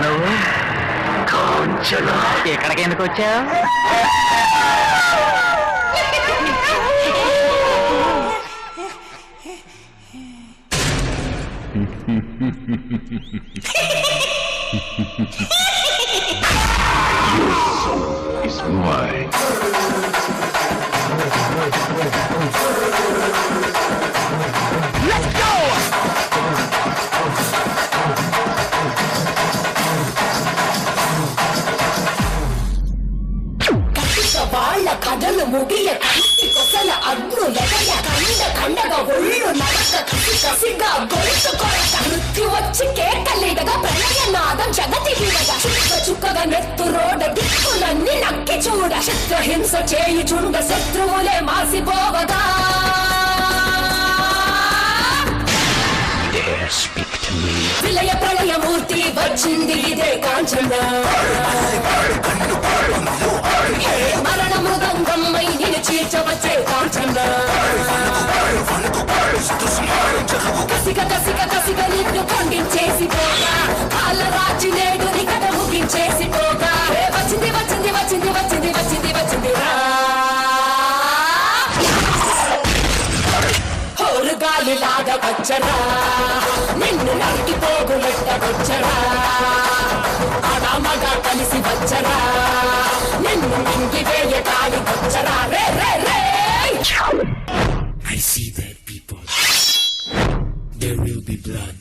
నువ్వు ఇక్కడికి ఎందుకు వచ్చావు? Your soul is mine. Let's go! వాళ్ళ కథలు ముగియ కంటి కొసల అగ్ను ఎగయ కండ కండగా ఒళ్ళు నడక కసి కసిగా గొలుసు కొరత మృత్యు వచ్చి కేకలిడగా ప్రళయనాదం జగతి విడగా చుక్క చుక్కగా నెత్తు రోడ దిక్కులన్నీ నక్కి చూడ చిత్రహింస చేయి చుండ శత్రువులే మాసిపోవగా విలయ ప్రళయమూర్తి వచ్చింది ఇదే కాంచన మరణ మృదంగమ్మై నిన్ను చీల్చవచ్చే కాంచన కసిక కసిక కసిక నిన్ను ఖండించేసి పోగా కాళ్ళ రాజు నేడు నికట ముగించేసి పోగా వచ్చింది వచ్చింది వచ్చింది వచ్చింది వచ్చింది వచ్చింది గాలిలాగా వచ్చరా నిన్ను నరికి పోగులెట్ట వచ్చరా ఆడామగా కలిసి వచ్చరా నిన్ను మింగి వేయ గాలి వచ్చరా రే రే రే I see that people. There will be blood.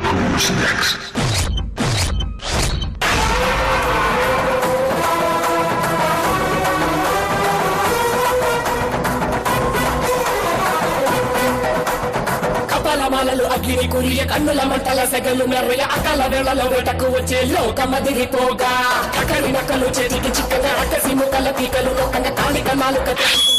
Who's next? కపలమాలలు అగ్ని కురియ కన్నుల మంటల సెగలు మెర్రయ అకల వేళలో వేటకు వచ్చే లోకమదిరిపోగా కకరి నకలు చేతికి చిక్కగా అక్కసి ముక్కల పీకలు నొక్కంగా కాలిక నాలుక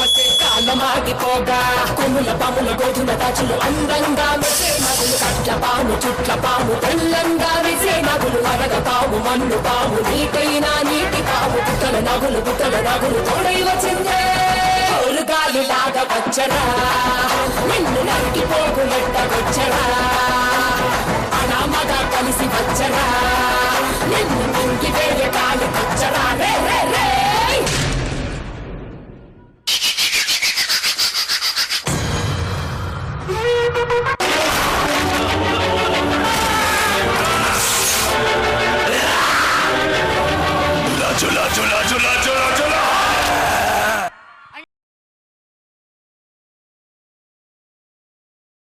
వచ్చే కాలమాగిపోగా కొమ్ముల పాముల గోధుమ దాచులు అందంగా మెసే నగులు కట్ల పాము చుట్ల పాము తెల్లంగా విసే నగులు అరగ పాము మన్ను పాము నీటైనా నీటి పాము పుట్టల నగులు తోడై వచ్చిందే గాలిలాగా వచ్చరా నిన్ను నరికి పోగులెట్ట